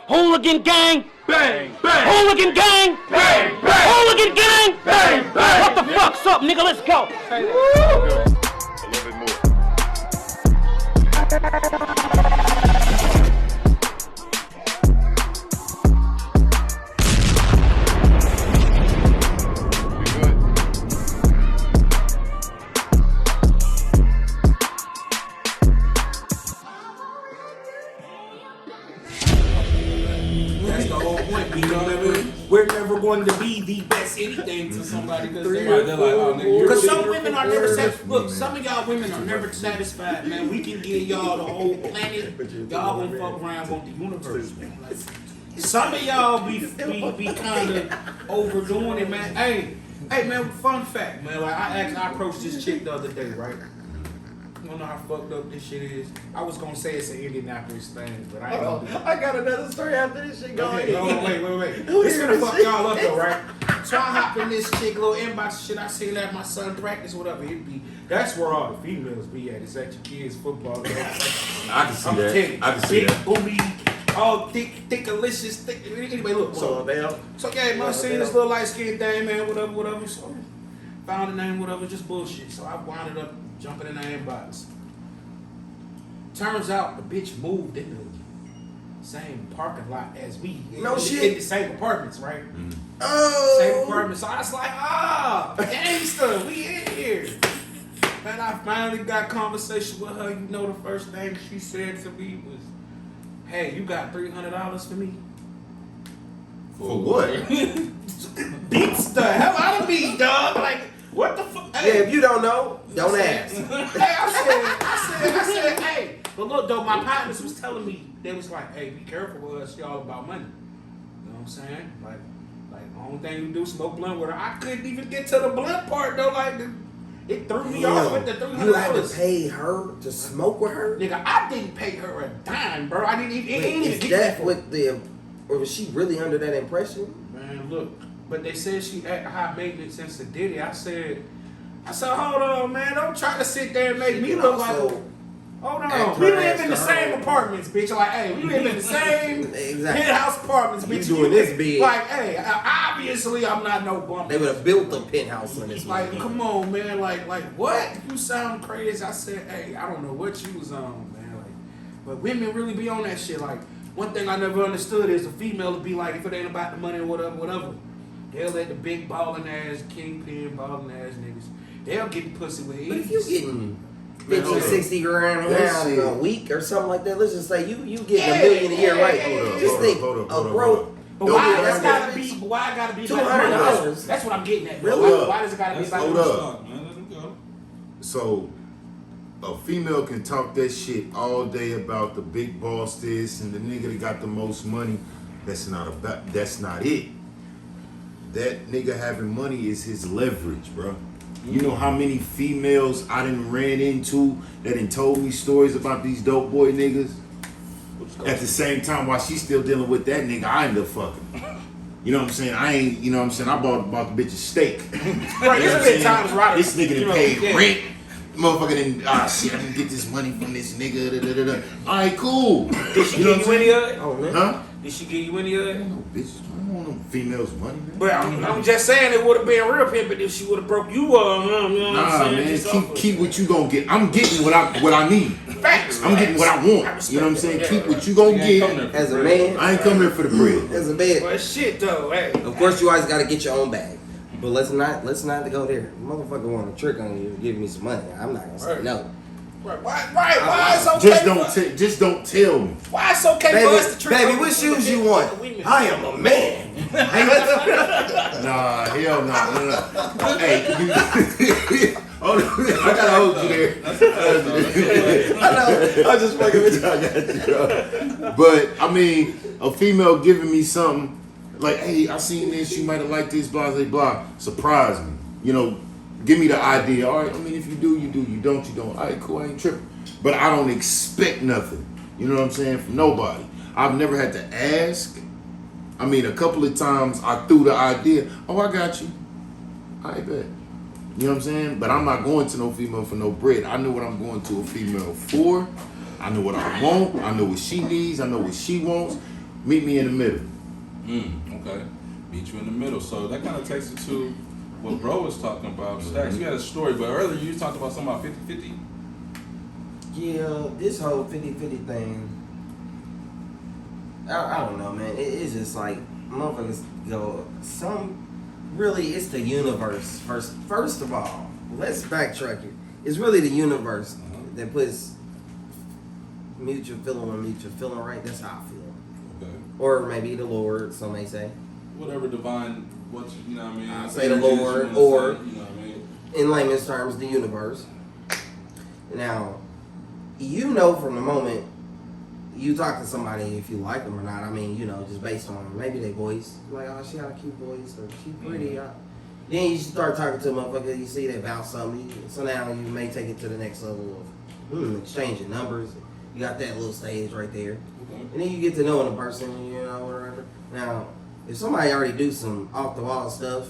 Hooligan gang, Bang, bang. hooligan gang, Bang, bang. hooligan gang. Bang, bang. What the fuck's up, nigga? Let's go. A little bit more. We good? That's the whole point. We're never going to be the best anything to somebody because some women are never satisfied. Look, some of y'all women are never satisfied, man. We can give y'all the whole planet. Y'all won't fuck around with the universe, man. Like, some of y'all be kind of overdoing it, man. Hey, man. Fun fact, man. Like I approached this chick the other day, right? You don't know how fucked up this shit is. I was gonna say it's an Indianapolis thing, but I ain't gonna do it. I got another story after this shit. Go Okay, ahead. hold on, wait. This gonna fuck y'all up though, right? So I hop in this chick little inbox shit. I see that my son practice, whatever it be. That's where all the females be at. It's at your kids' football game. I can see that. Kidding. I can see Big that. booty, all thick, delicious, thick. Anyway, look. So Yeah, man, I seen this little light skinned thing, man, whatever. So found the name, whatever, just bullshit. So I wound up jumping in the inbox. Turns out the bitch moved in the same parking lot as we. No shit. In the same apartments, right? Oh. Same apartments. So I was like, gangster, we in here. And I finally got conversation with her. You know, the first thing she said to me was, "Hey, you got $300 for me?" For what? Beats the hell out of me, dog. Like, what the fuck? Yeah, if you don't know, don't ask. I said, hey. But look, though, my partners was telling me, they was like, hey, be careful with us. She all about money. You know what I'm saying? Like the only thing you do, smoke blunt with her. I couldn't even get to the blunt part, though. Like, it threw me off with the $300. You had to pay her to smoke with her? Nigga, I didn't pay her a dime, bro. I didn't even, it ain't even Is get that that what or was she really under that impression? Man, look, but they said she act high maintenance since the Diddy. I said, hold on, man. Don't try to sit there and make me look like. Hold on, we live in the same apartments, bitch. Like, hey, we live in the same penthouse apartments, bitch. You doing this big? Like, hey, obviously I'm not no bum. They would have built a penthouse on this. Like, come on, man. Like what? You sound crazy. I said, hey, I don't know what you was on, man. Like, but women really be on that shit. Like, one thing I never understood is a female to be like, if it ain't about the money or whatever, they'll let the big ballin' ass, kingpin ballin' ass niggas, they'll get pussy with ease. But if you getting 50, 60 grand a week or something like that, let's just say you getting $1 million a year, right? Just think, hold up. But why I gotta be $200? That's what I'm getting at. Really? Why does it gotta be like Hold that? up. So, a female can talk that shit all day about the big boss this and the nigga that got the most money. That's not it. That nigga having money is his leverage, bro. You know how many females I done ran into that done told me stories about these dope boy niggas? At the same time, while she's still dealing with that nigga, I end up fucking. You know what I'm saying? I bought the bitch a steak. Right, it's been times right. This nigga done paid rent. Motherfucker didn't, shit, I didn't get this money from this nigga. Alright, cool. Did she give you any of it? Huh? Did she give you any of it? No, bitches. I don't want no females' money, man. But I'm just saying it would have been real pimping if she would have broke you up. You know what I'm saying? Man, keep what you gonna get. I'm getting what I need. Facts. I'm getting what I want. You know what I'm saying? Keep what you gonna get. As a man, I ain't coming here for the bread. as a man, But shit though, hey. of course you always got to get your own bag. But let's not go there. Motherfucker want to trick on you, give me some money. I'm not gonna say no. Right. Why it's okay? Just don't tell me. Why it's okay for us to trick Baby, on what you shoes with you the want? women? I am a man. Nah, hell no. Hey, hold on. I gotta hold you there. I know. I was just fucking with you. I got you. But I mean, a female giving me something like, hey, I seen this, you might have liked this, blah, blah, blah. Surprise me. You know, give me the idea. All right, I mean, if you do, you do. You don't, you don't. All right, cool, I ain't tripping. But I don't expect nothing. You know what I'm saying? From nobody. I've never had to ask. I mean, a couple of times I threw the idea, oh, I got you. I bet. You know what I'm saying? But I'm not going to no female for no bread. I know what I'm going to a female for. I know what I want. I know what she needs. I know what she wants. Meet me in the middle. Okay. Meet you in the middle. So that kind of takes it to what bro was talking about. Stacks, you had a story, but earlier you talked about something about 50-50. Yeah, this whole 50-50 thing, I don't know, man. It's just like, motherfuckers go, really, it's the universe. First of all, let's backtrack it. It's really the universe that puts mutual feeling when mutual feeling, right? That's how I feel. Okay. Or maybe the Lord, some may say. Whatever divine, you know what I mean? I say the energies Lord, you wanna or say, you know what I mean? in layman's terms, the universe. Now, you know from the moment you talk to somebody if you like them or not. I mean, you know, just based on maybe their voice. Like, oh, she got a cute voice, or she pretty. Then you start talking to a motherfucker, you see they bounce something. So now you may take it to the next level of exchanging numbers. You got that little stage right there. Okay. And then you get to knowing the person, you know, whatever. Now, if somebody already do some off the wall stuff,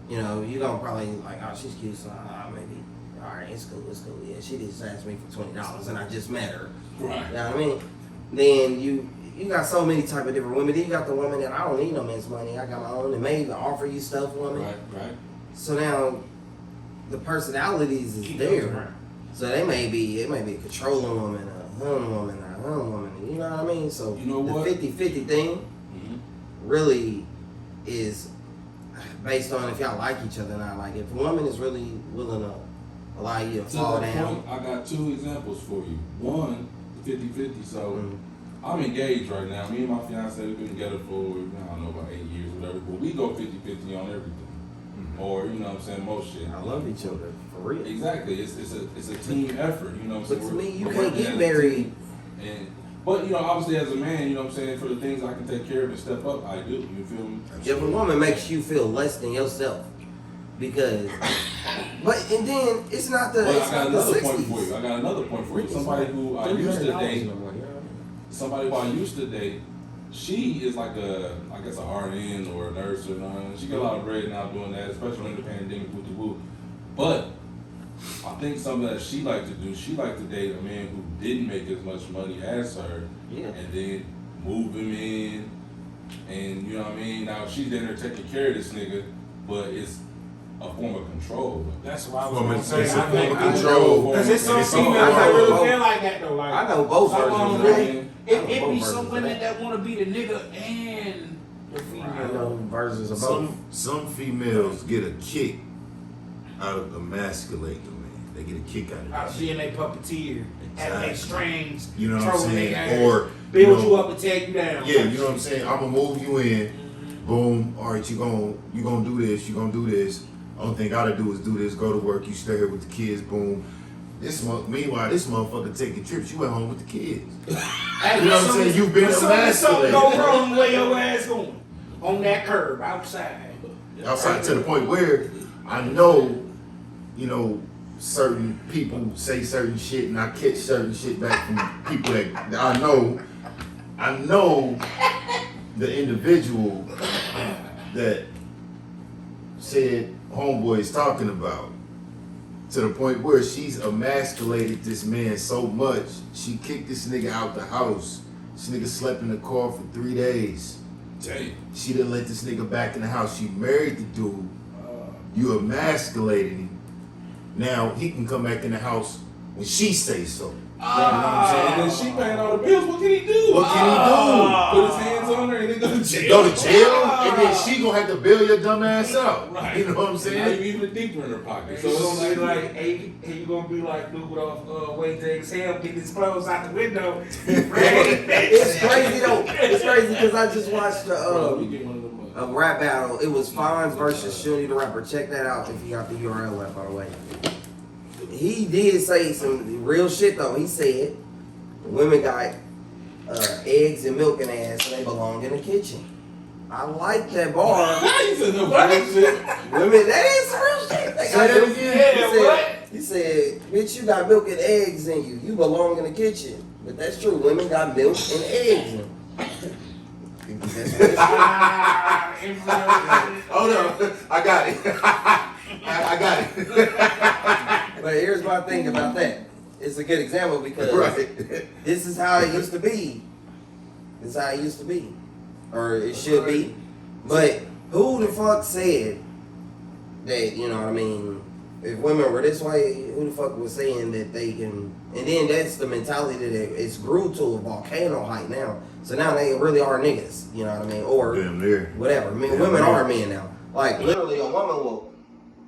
you know, you gonna probably like, oh, she's cute, so maybe, all right, it's cool. Yeah, she just asked me for $20 and I just met her. Right. You know what I mean? Then you got so many type of different women. Then you got the woman that I don't need no man's money. I got my own, and may even offer you stuff, woman. Right. So now, the personalities is there. So it may be a controlling woman, a hum woman, you know what I mean? So You know what? the 50-50 thing really is based on if y'all like each other or not. Like if a woman is really willing to allow you to To fall that down. point, I got two examples for you. One, 50-50. So I'm engaged right now. Me and my fiance, we've been together for, I don't know, about 8 years or whatever. But we go 50-50 on everything. Or, you know what I'm saying, most shit. I love each other, for real. Exactly. It's a team effort, you know what I'm But saying? to me, you We're can't working get as a married. team. But, you know, obviously as a man, you know what I'm saying, for the things I can take care of and step up, I do. You feel me? If a woman makes you feel less than yourself, because, and then it's not the, But it's I got not the another 60s. point for you. I got another point for you. Somebody who I used to date, she is like I guess a RN or a nurse or something. She got a lot of bread now doing that, especially in the pandemic with the woo. But I think something that she liked to do, she liked to date a man who didn't make as much money as her, Yeah. and then move him in, and you know what I mean? Now she's in there taking care of this nigga, but it's a form of control. That's why I was Form gonna of- say. it's a I form think of I control. know, Cause it's some And it's a- females I that know really both. feel like that though. Like I know both some versions of of them, that. it I know be both some versions of women that. that want to be the nigga and the I female. know versions of both. Some females get a kick out of emasculating a man. They get a kick out of Out that. being a puppeteer, having their strings, You know what I'm trolling saying? their ass, Or build know, you up and take you down. Yeah, you know what I'm saying? I'm gonna move you in. Boom. All right, you gonna do this. You gonna do this. Only thing I gotta do is do this. Go to work. You stay here with the kids. Boom. Meanwhile, this motherfucker taking trips. You at home with the kids. Hey, You know what I'm saying? You've been something emasculated. go wrong where your ass going on that curb outside. Outside to the point where I know, you know, certain people say certain shit and I catch certain shit back from people that I know. I know the individual that said homeboy is talking about, to the point where she's emasculated this man so much she kicked this nigga out the house. This nigga slept in the car for 3 days. Damn. She didn't let this nigga back in the house. She married the dude. You emasculated him. Now he can come back in the house when she says so. You know what I'm saying? And then she paying all the bills. What can he do? What can he Put his hands on her and then go to do? jail. Go to jail, and then she gonna have to bail your dumb ass out. Right. You know what I'm Now saying? you even deeper in her pocket. So So it's gonna it's be like, hey, you gonna be like dude off Wait to Exhale, getting his clothes out the window. It's crazy though. It's crazy because I just watched bro, you get one of them. a rap battle. It was Fonz versus Shuni the Rapper. Check that out if you got the URL left, by the way. He did say some real shit though. He said women got eggs and milk in their ass and they belong in the kitchen. I like that bar. He said no bullshit. Women, that is some real shit. They Say got that milk- again. He said, bitch, you got milk and eggs in you. You belong in the kitchen. But that's true. Women got milk and eggs in them. That's what it's Hold on, I got it. I got it. But here's my thing about that. It's a good example because Right. this is how it used to be This is how it used to be, or it should be. But who the fuck said that? You know what I mean? If women were this way, who the fuck was saying that they can? And then that's the mentality that it's grew to a volcano height now. So now they really are niggas. You know what I mean? Or Damn near. whatever. I mean, Damn women near. are men now. Like literally, a woman will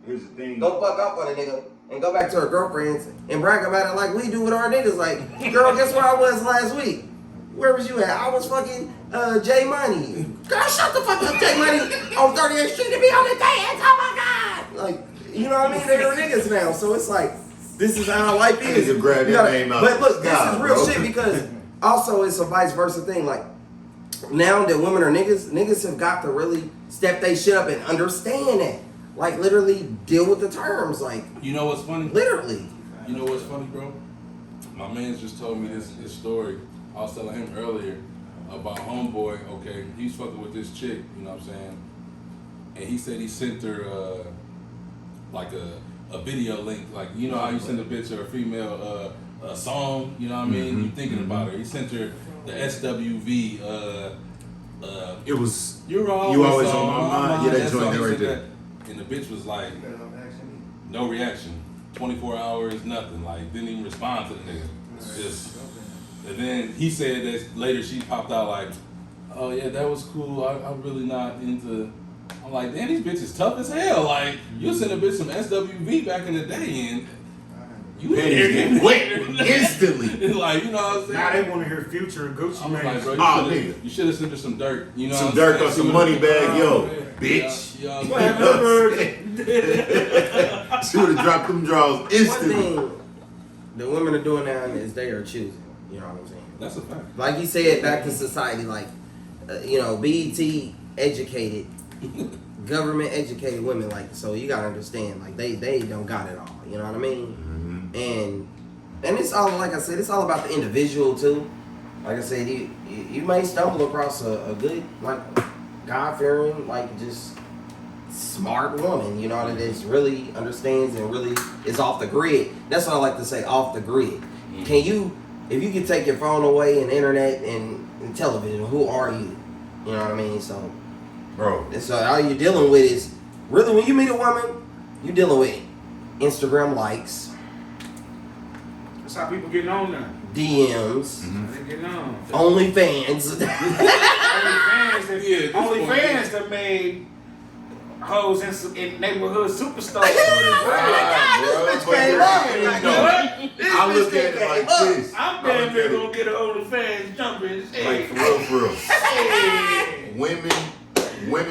Here's the thing. go fuck up on a nigga and go back to her girlfriends and brag about it like we do with our niggas. Like, girl, guess where I was last week? Where was you at? I was fucking J Money. Girl, shut the fuck up, J Money on 38th Street to be on the dance. Oh my god! Like, you know what I mean? They're niggas now, so it's like this is how life is. Niggas grab You that gotta- name out But the look, this sky, is real bro. shit because also it's a vice versa thing. Like now that women are niggas have got to really step they shit up and understand that. Like literally deal with the terms. Like You know what's funny? literally. You know what's funny, bro? My man's just told me this story. I was telling him earlier about homeboy. Okay, he's fucking with this chick. You know what I'm saying? And he said he sent her like a video link. Like, you know how you send a bitch or a female a song. You know what I mean? You thinking about her. He sent her the SWV. It was. You're You always on my mind. Yeah, that joint song, there he right said there. that. And the bitch was like, no reaction. 24 hours, nothing. Like, didn't even respond to the nigga. Just. And then he said that later she popped out like, oh yeah, that was cool. I'm really not into. I'm like, damn, these bitches tough as hell. Like, you send a bitch some SWV back in the day and you Panties get wet instantly. like, you know what I'm saying? Now they want to hear Future and Gucci I'm like, Mane. bro, Oh, you nigga. should have sent her some dirt. You know Some what I'm dirt saying? or some She money would've- bag, yo, Yeah, bitch. yeah, You know what I'm saying? She would have dropped them draws One instantly. thing the women are doing now is they are choosing. You know what I'm saying? That's a fact. Like you said, back to society. Like you know, BET educated, government educated women. Like so, you gotta understand. Like they don't got it all. You know what I mean? And it's all like I said. It's all about the individual too. Like I said, you may stumble across a good like God fearing like just smart woman, you know, that is really understands and really is off the grid. That's what I like to say, off the grid. Can you, if you can take your phone away and internet and television, who are you? You know what I mean? So, Bro. so all you're dealing with is, really when you meet a woman, you're dealing with Instagram likes, That's how people getting on now. DMs, They getting on. OnlyFans. OnlyFans that made hoes in neighborhood superstores. This bitch came up. I look at it like this. I'm I damn look near at it gonna get an OnlyFans jumping. like for real.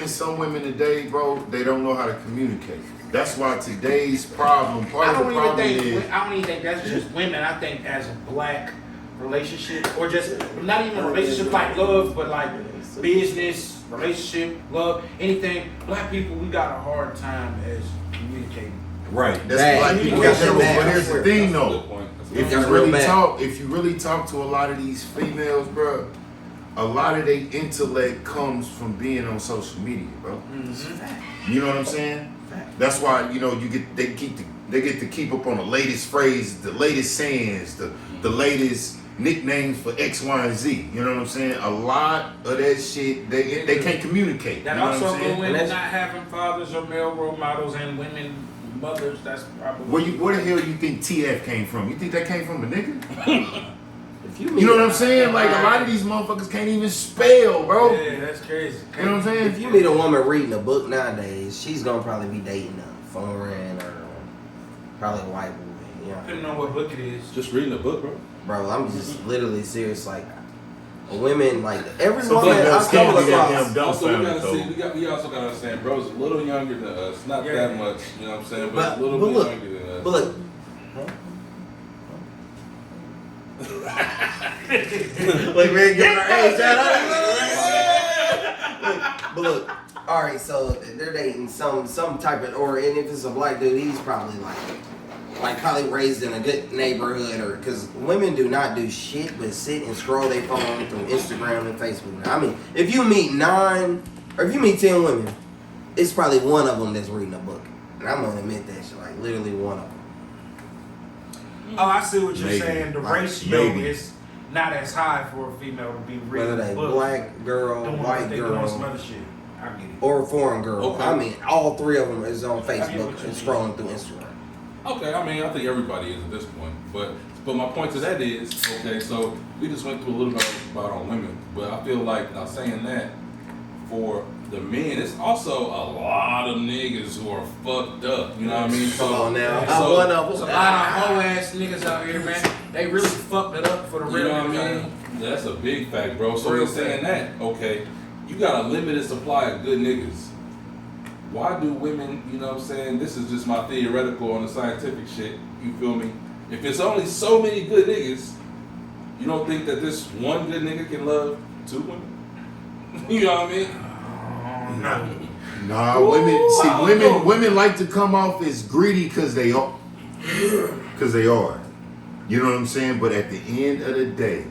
Some women today, bro, they don't know how to communicate. That's why today's problem, part of the problem is. I don't even think that's just women. I think as a black relationship, or just not even a relationship like love, but like business, relationship, love, anything. Black people, we got a hard time as communicating. Right. That's Bad. black people You in got general. that But bad. here's the thing, That's a though. good point. That's a If good you That's point. real really bad. talk to a lot of these females, bro, a lot of their intellect comes from being on social media, bro. You know what I'm saying? That's why they get to keep up on the latest phrases, the latest sayings, the latest nicknames for X, Y, and Z. You know what I'm saying? A lot of that shit they can't communicate. That you know what also I'm go saying? with that's- not having fathers or male role models and women mothers. That's probably Where the hell you think TF came from? You think that came from a nigga? If You know what I'm saying? Like a lot of these motherfuckers can't even spell, bro. Yeah, that's crazy. You know what I'm saying? If you meet a woman reading a book nowadays, she's gonna probably be dating a foreign or probably a white woman. You know, Depending on what book it is. Just reading a book, bro. bro, I'm just literally serious. Like a women, like every Some woman females I can't stumble be goddamn across. dumb. Also, we Dumbfounded, gotta see. We also gotta understand, bro's a little younger than us. Not Yeah. that much, you know what I'm saying, but, But a little but bit look, younger than us. but look. Like man, giving her age. But look, all right. So they're dating some type of, or and if it's a black dude, he's probably like probably raised in a good neighborhood, or because women do not do shit but sit and scroll their phone through Instagram and Facebook. I mean, if you meet 10 women, it's probably one of them that's reading a book, and I'm gonna admit that shit. Like literally one of them. Oh, I see what you're Maybe. saying. The Like, ratio maybe. is not as high for a female to be real. Whether they but black girl, doing white what they doing some girl, other shit. I get it. or foreign girl. Okay. I mean, all three of them is on get Facebook what you and mean. scrolling through Instagram. Okay, I mean, I think everybody is at this point. But my point to that is, okay, so we just went through a little bit about on women, but I feel like now saying that for the men, it's also a lot of niggas who are fucked up. You know what I mean? Come on now. so- I'm one of There's a them. lot of hoe ass niggas out here, man. They really fucked it up for the You real know what I niggas. mean? That's a big fact, bro. So Real in saying that, okay, you got a limited supply of good niggas. Why do women, you know what I'm saying? This is just my theoretical on the scientific shit. You feel me? If it's only so many good niggas, you don't think that this one good nigga can love two women? You know what I mean? Nah, women like to come off as greedy because they are. Because they are. You know what I'm saying? But at the end of the day,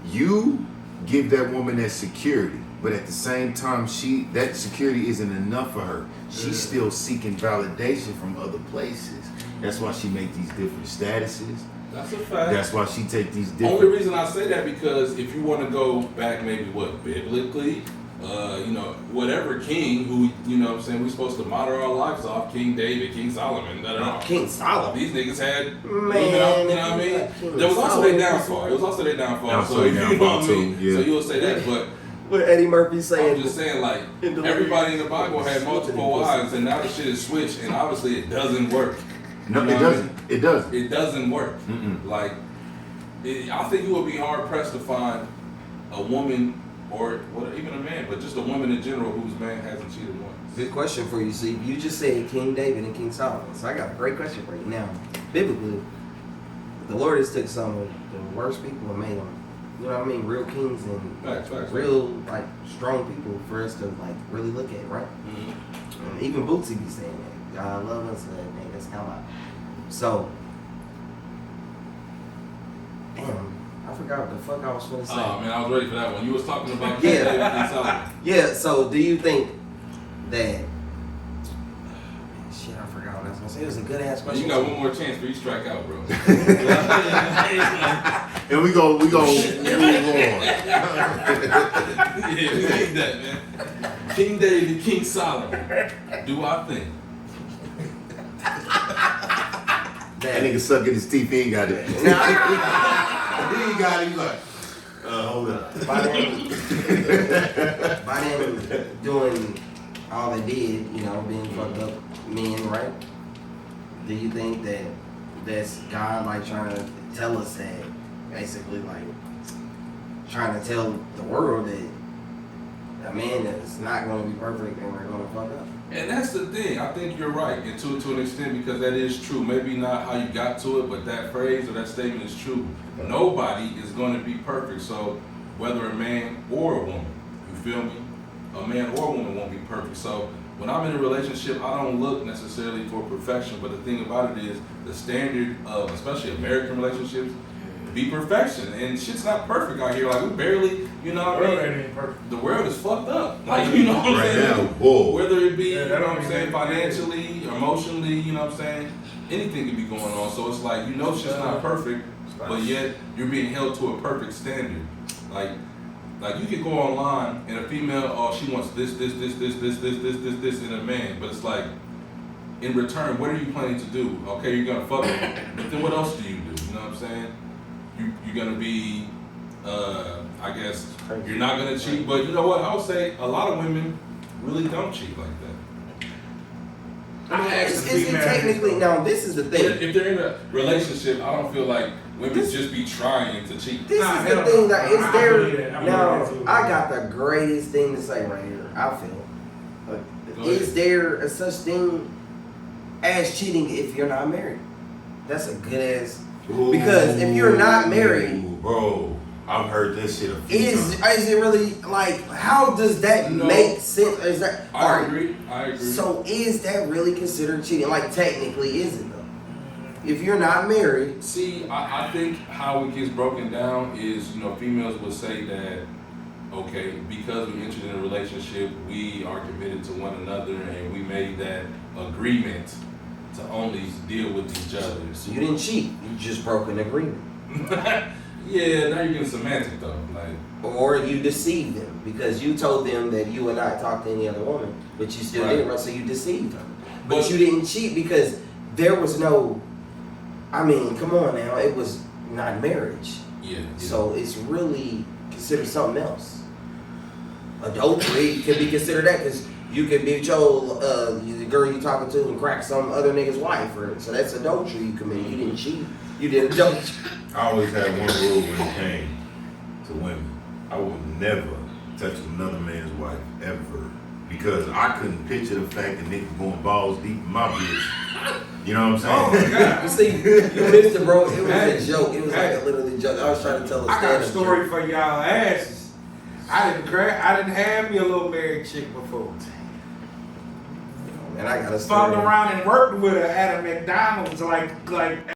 you give that woman that security, but at the same time, that security isn't enough for her. She's still seeking validation from other places. That's why she make these different statuses. That's a fact. That's why she take these Only different. reason I say that because if you want to go back maybe biblically, you know, whatever king who, you know what I'm saying, we supposed to model our lives off, King David, King Solomon, King Solomon. These niggas had Man, you know what I mean? King There was also Solomon. their downfall. It was also their downfall. Also So their you know downfall what I mean? too, yeah. So you'll say that, but What Eddie Murphy saying? I'm just saying, like, In the everybody in the Bible had multiple pussy. wives, and now the shit is switched, and obviously it doesn't work. No, You know it what I doesn't. mean? It doesn't. It doesn't work. Mm-mm. Like, I think you would be hard pressed to find a woman or even a man, but just a woman in general whose man hasn't cheated once. Good question for you, Steve. You just said King David and King Solomon, so I got a great question for you. Now, biblically, the Lord has took some of the worst people and made them, you know what I mean, real kings and Facts. real like strong people for us to like really look at, right? Mhm. And even Bootsy be saying that God love us, man. That's how I. So, damn, I forgot what the fuck I was going to say. Oh man, I was ready for that one. You was talking about Yeah. King David and Solomon. Yeah, so do you think that shit, I forgot what I was gonna say. It was a good ass question. You got one more chance for you strike out, bro. And we go move on. Yeah, we need that, man. King David, King Solomon. Do I think? That nigga sucking his teeth. He ain't got it. He Now, ain't got it. He's like, hold up. by them doing all they did, you know, being fucked up men, right? Do you think that that's God like trying to tell us that, basically like trying to tell the world that a man is not going to be perfect and we're going to fuck up? And that's the thing. I think you're right, and to an extent, because that is true. Maybe not how you got to it, but that phrase or that statement is true. Nobody is going to be perfect. So whether a man or a woman, you feel me? A man or a woman won't be perfect. So when I'm in a relationship, I don't look necessarily for perfection. But the thing about it is, the standard of, especially American relationships, be perfection. And shit's not perfect out here. Like, we barely, you know what I mean? The world is fucked up. Like, you know what I'm Right saying? now, whoa. Whether it be, Yeah, you that know don't what I'm even saying, make financially, emotionally, you know what I'm saying? Anything could be going on. So it's like, you know shit's not perfect, but yet you're being held to a perfect standard. Like you can go online and a female, oh, she wants this in a man. But it's like, in return, what are you planning to do? Okay, you're gonna fuck her, but then what else do? You know what I'm saying? You're gonna be, I guess, you're not gonna cheat. But you know what? I would say a lot of women really don't cheat like that. Is it technically, now this is the thing. If they're in a relationship, I don't feel like women just be trying to cheat. This Nah, is the hell thing no. that is I there. believe that. I believe Now, that too. I got the greatest thing to say right here. I feel. Go Is ahead. there a such thing as cheating if you're not married? That's a good ass. Because if you're not married, Ooh, bro, I've heard that shit a few is times. it really like? How does that No. make sense? Is that I alright, agree. So is that really considered cheating? Like technically, is it though? If you're not married, See, I think how it gets broken down is, you know, females would say that, okay, because we entered in a relationship, we are committed to one another and we made that agreement to only deal with each other. so you didn't cheat. You just broke an agreement. Yeah, now you're getting semantic though. Like, Or you deceived them because you told them that you would not talk to any other woman, but you still Right. did, right? So you deceived them. But But- you didn't cheat because there was no. I mean, come on now, it was not marriage, yeah. so it's really considered something else. Adultery can be considered that because you can be your the girl you talking to and crack some other nigga's wife, or so that's adultery you committed. You didn't cheat. You did adultery. I always had one rule when it came to women. I would never touch another man's wife ever. Because I couldn't picture the fact that niggas going balls deep in my bitch. You know what I'm saying? You see, you missed it, bro. It was a joke. It was like a literally joke. I was trying to tell a I got a stand-up story joke. for y'all asses. I didn't have me a little married chick before. And I got a Fucked story. around and worked with her at a McDonald's like